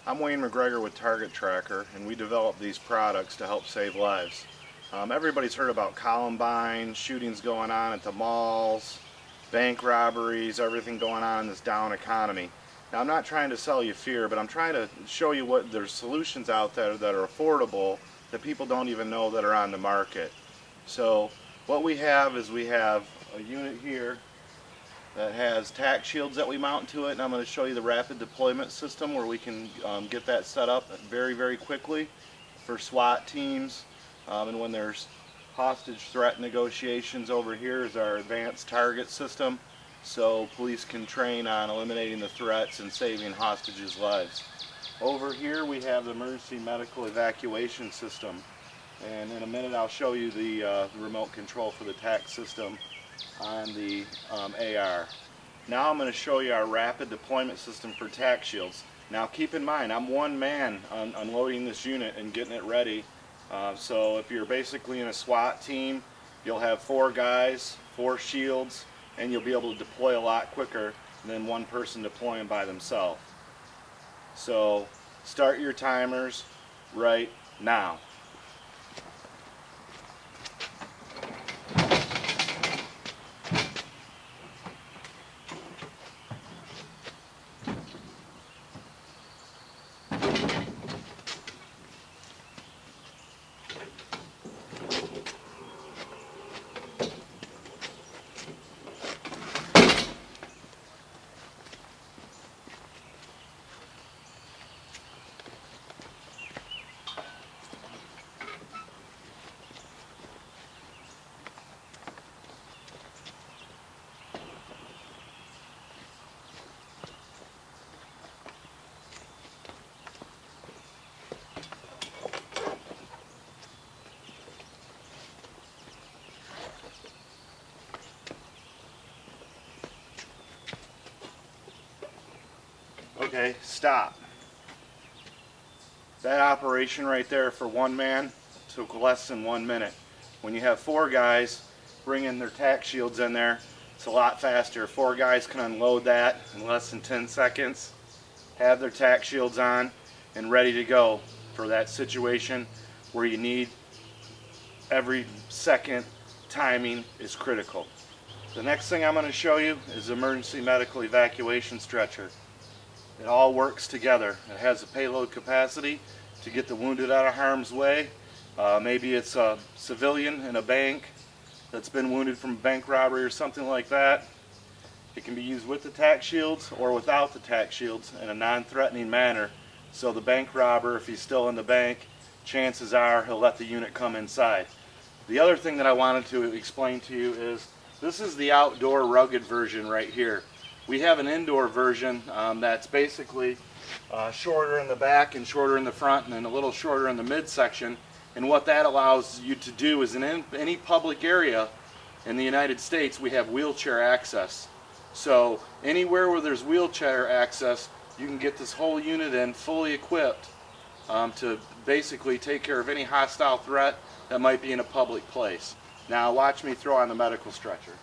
I'm McGregor with Target Tracker, and we develop these products to help save lives. Everybody's heard about Columbine, shootings going on at the malls, bank robberies, everything going on in this down economy. Now, I'm not trying to sell you fear, but I'm trying to show you what there's solutions out there that are affordable that people don't even know that are on the market. So what we have is we have a unit here that has tack shields that we mount to it, and I'm going to show you the rapid deployment system where we can get that set up very quickly for SWAT teams. And when there's hostage threat negotiations, over here is our advanced target system, so police can train on eliminating the threats and saving hostages' lives. Over here we have the emergency medical evacuation system, and in a minute I'll show you the remote control for the tack system on the AR. Now I'm going to show you our rapid deployment system for tack shields. Now keep in mind, I'm one man unloading this unit and getting it ready. So if you're basically in a SWAT team, you'll have 4 guys, 4 shields, and you'll be able to deploy a lot quicker than one person deploying by themselves. So start your timers right now. Okay, stop. That operation right there for one man took less than 1 minute. When you have 4 guys bringing their tack shields in there, it's a lot faster. 4 guys can unload that in less than 10 seconds, have their tack shields on, and ready to go for that situation where you need every second. Timing is critical. The next thing I'm going to show you is the emergency medical evacuation stretcher. It all works together. It has a payload capacity to get the wounded out of harm's way. Maybe it's a civilian in a bank that's been wounded from a bank robbery or something like that. It can be used with the tack shields or without the tack shields in a non-threatening manner. So the bank robber, if he's still in the bank, chances are he'll let the unit come inside. The other thing that I wanted to explain to you is this is the outdoor rugged version right here. We have an indoor version that's basically shorter in the back and shorter in the front and then a little shorter in the midsection. And what that allows you to do is in any public area in the United States, we have wheelchair access. So anywhere where there's wheelchair access, you can get this whole unit in fully equipped to basically take care of any hostile threat that might be in a public place. Now watch me throw on the medical stretcher.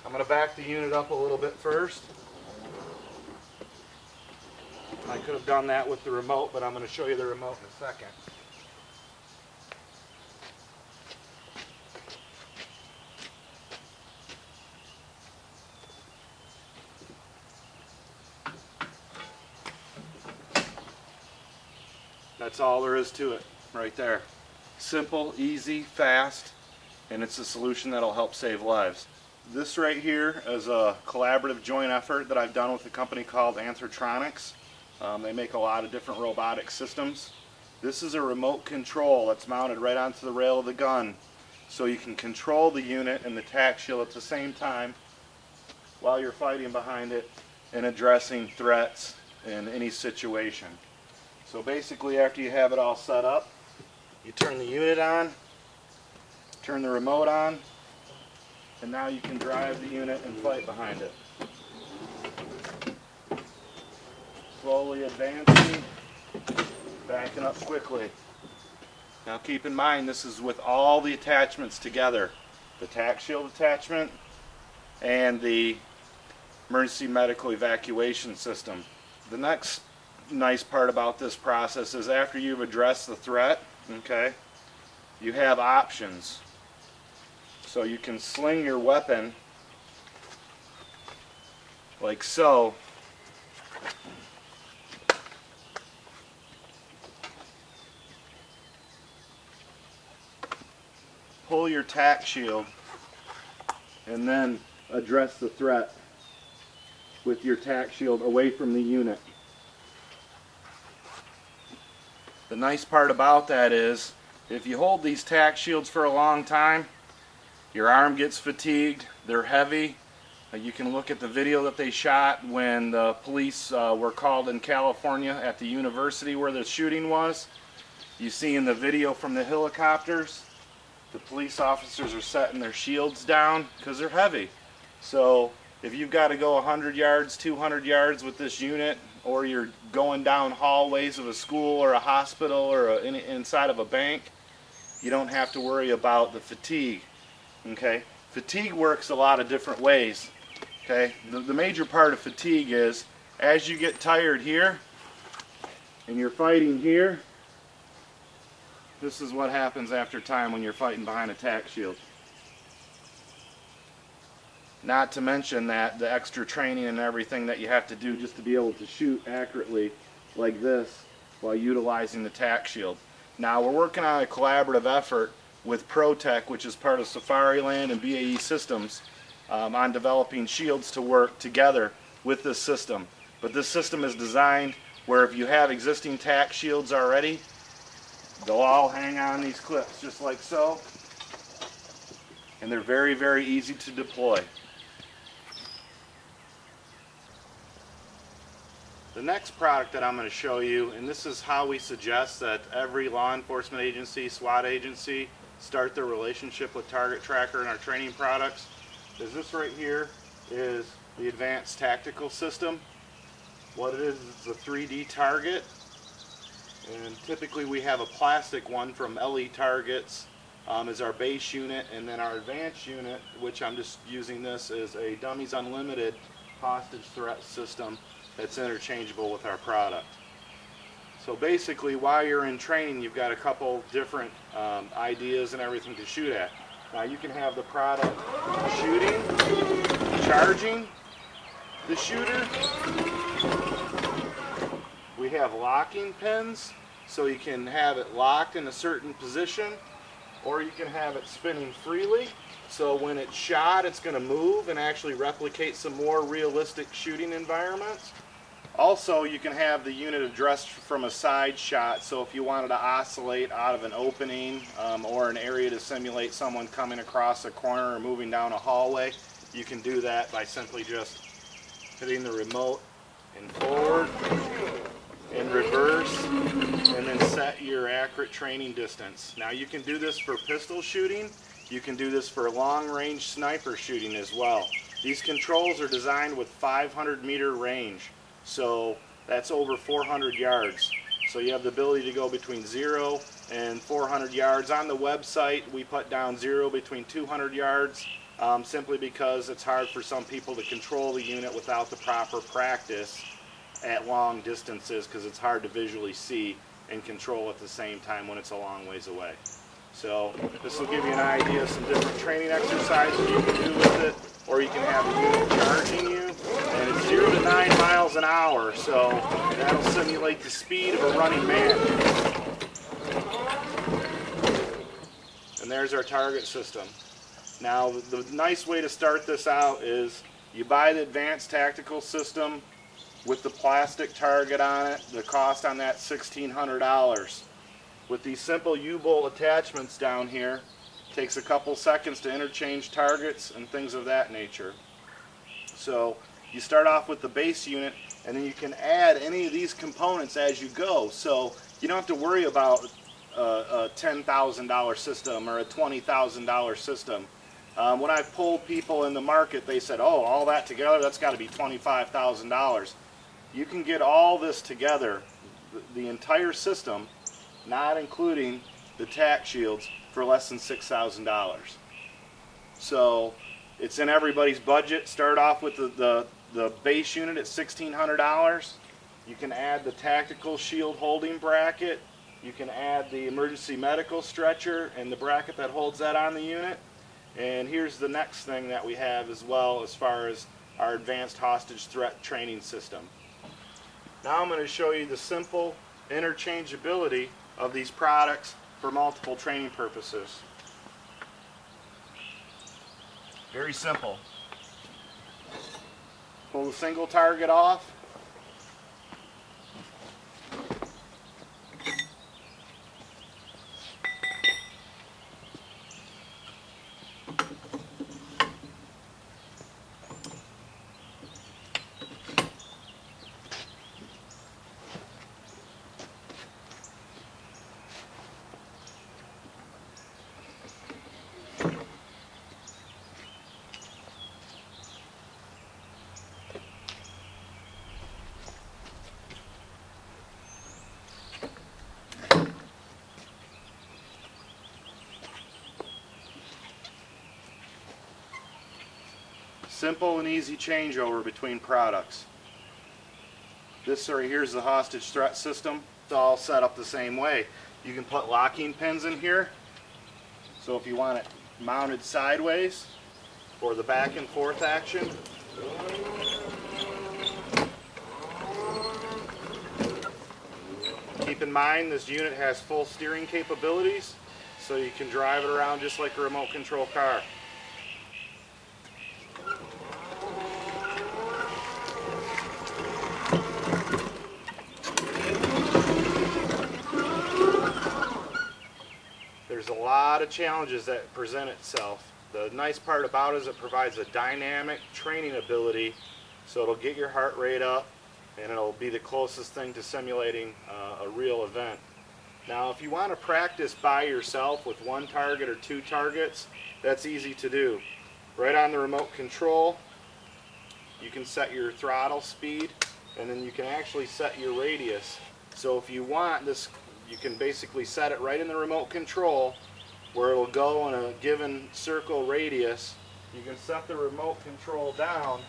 I'm going to back the unit up a little bit first. I could have done that with the remote, but I'm going to show you the remote in a second. That's all there is to it right there. Simple, easy, fast, and it's a solution that'll help save lives. This right here is a collaborative joint effort that I've done with a company called Tronix. They make a lot of different robotic systems. This is a remote control that's mounted right onto the rail of the gun, so you can control the unit and the tack shield at the same time while you're fighting behind it and addressing threats in any situation. So basically, after you have it all set up, you turn the unit on, turn the remote on, and now you can drive the unit and fight behind it. Slowly advancing, backing up quickly. Now keep in mind, this is with all the attachments together. The tack shield attachment and the emergency medical evacuation system. The next nice part about this process is after you've addressed the threat, okay, you have options. So you can sling your weapon like so. Pull your tack shield and then address the threat with your tack shield away from the unit. The nice part about that is if you hold these tack shields for a long time, your arm gets fatigued, they're heavy. You can look at the video that they shot when the police were called in California at the university where the shooting was. You see in the video from the helicopters, the police officers are setting their shields down because they're heavy. So if you've got to go 100 yards, 200 yards with this unit, or you're going down hallways of a school or a hospital or inside of a bank, you don't have to worry about the fatigue. Okay? Fatigue works a lot of different ways. Okay? The major part of fatigue is as you get tired here and you're fighting here, this is what happens after time when you're fighting behind a tack shield. Not to mention that the extra training and everything that you have to do just to be able to shoot accurately like this while utilizing the tack shield. Now we're working on a collaborative effort with Protech, which is part of Safariland and BAE Systems, on developing shields to work together with this system. But this system is designed where if you have existing tack shields already, they'll all hang on these clips just like so, and they're very, very easy to deploy. The next product that I'm going to show you, and this is how we suggest that every law enforcement agency, SWAT agency, start their relationship with Target Tracker and our training products, is this right here is the Advanced Tactical System. What it is a 3D target, and typically we have a plastic one from LE Targets as our base unit, and then our advanced unit, which I'm just using this, is a Dummies Unlimited hostage threat system that's interchangeable with our product. So basically while you're in training, you've got a couple different ideas and everything to shoot at. Now you can have the product shooting, charging the shooter. We have locking pins, so you can have it locked in a certain position, or you can have it spinning freely, so when it's shot it's going to move and actually replicate some more realistic shooting environments. Also, you can have the unit addressed from a side shot, so if you wanted to oscillate out of an opening or an area to simulate someone coming across a corner or moving down a hallway, you can do that by simply just hitting the remote and forward and reverse, and then set your accurate training distance. Now you can do this for pistol shooting, you can do this for long range sniper shooting as well. These controls are designed with 500-meter range, so that's over 400 yards. So you have the ability to go between 0 and 400 yards. On the website we put down 0 between 200 yards simply because it's hard for some people to control the unit without the proper practice at long distances, because it's hard to visually see and control at the same time when it's a long ways away. So this will give you an idea of some different training exercises you can do with it, or you can have the unit charging you, and it's 0 to 9 miles an hour, so that'll simulate the speed of a running man. And there's our target system. Now the nice way to start this out is you buy the Advanced Tactical System with the plastic target on it. The cost on that $1,600. With these simple U-bolt attachments down here, it takes a couple seconds to interchange targets and things of that nature. So you start off with the base unit, and then you can add any of these components as you go. So you don't have to worry about a $10,000 system or a $20,000 system. When I've pulled people in the market, they said, oh, all that together, that's got to be $25,000. You can get all this together, the entire system, not including the tack shields, for less than $6,000. So it's in everybody's budget. Start off with the base unit at $1,600, You can add the tactical shield holding bracket. You can add the emergency medical stretcher and the bracket that holds that on the unit. And here's the next thing that we have as well as far as our advanced hostage threat training system. Now I'm going to show you the simple interchangeability of these products for multiple training purposes. Very simple. Pull the single target off. Simple and easy changeover between products. This right here is the hostage threat system. It's all set up the same way. You can put locking pins in here. So if you want it mounted sideways for the back and forth action. Keep in mind this unit has full steering capabilities, so you can drive it around just like a remote control car. There's a lot of challenges that present itself. The nice part about it is it provides a dynamic training ability, so it'll get your heart rate up and it'll be the closest thing to simulating a real event. Now if you want to practice by yourself with one target or two targets, that's easy to do. Right on the remote control you can set your throttle speed, and then you can actually set your radius. So if you want this, you can basically set it right in the remote control where it will go in a given circle radius. You can set the remote control down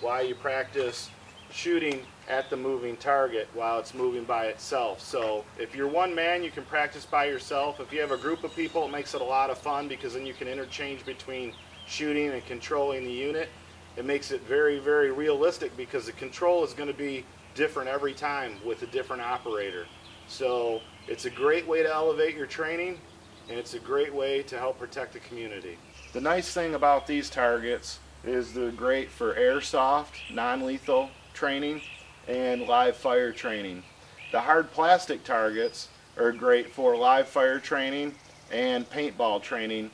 while you practice shooting at the moving target while it's moving by itself. So if you're one man, you can practice by yourself. If you have a group of people, it makes it a lot of fun because then you can interchange between shooting and controlling the unit. It makes it very, very realistic because the control is going to be different every time with a different operator. So it's a great way to elevate your training, and it's a great way to help protect the community. The nice thing about these targets is they're great for airsoft, non-lethal training, and live fire training. The hard plastic targets are great for live fire training and paintball training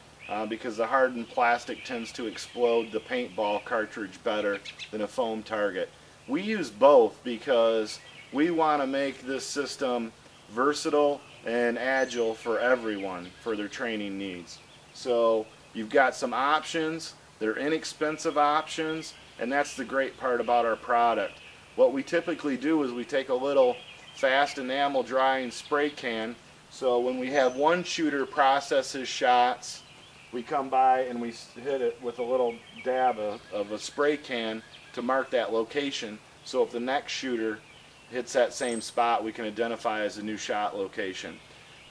because the hardened plastic tends to explode the paintball cartridge better than a foam target. We use both because we want to make this system versatile and agile for everyone for their training needs. So you've got some options. They're inexpensive options, and that's the great part about our product. What we typically do is we take a little fast enamel drying spray can, so when we have one shooter process his shots, we come by and we hit it with a little dab of a spray can to mark that location, so if the next shooter hits that same spot, we can identify as a new shot location.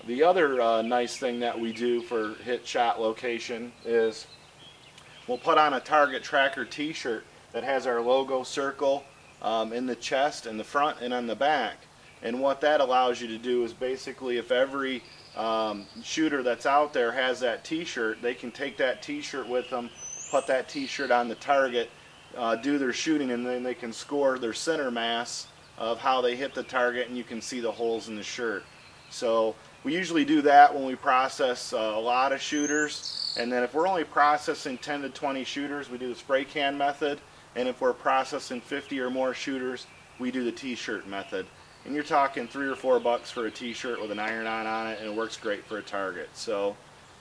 The other nice thing that we do for hit shot location is we'll put on a target tracker t-shirt that has our logo circle in the chest, in the front, and on the back. And what that allows you to do is basically if every shooter that's out there has that t-shirt, they can take that t-shirt with them, put that t-shirt on the target, do their shooting, and then they can score their center mass of how they hit the target, and you can see the holes in the shirt. So we usually do that when we process a lot of shooters, and then if we're only processing 10 to 20 shooters, we do the spray can method, and if we're processing 50 or more shooters, we do the t-shirt method. And you're talking $3 or $4 for a t-shirt with an iron-on it, and it works great for a target. So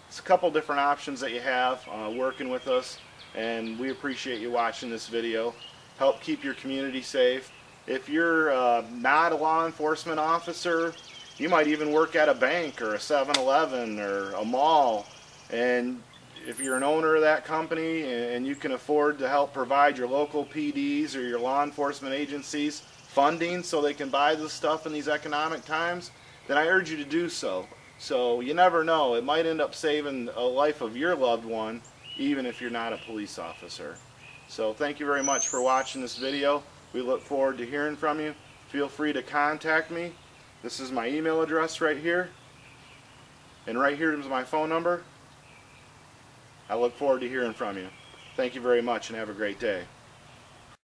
it's a couple different options that you have working with us, and we appreciate you watching this video. Help keep your community safe. If you're not a law enforcement officer, you might even work at a bank or a 7-Eleven or a mall, and if you're an owner of that company and you can afford to help provide your local PDs or your law enforcement agencies funding so they can buy this stuff in these economic times, then I urge you to do so. So you never know, it might end up saving a life of your loved one, even if you're not a police officer. So thank you very much for watching this video. We look forward to hearing from you. Feel free to contact me. This is my email address right here. And right here is my phone number. I look forward to hearing from you. Thank you very much and have a great day.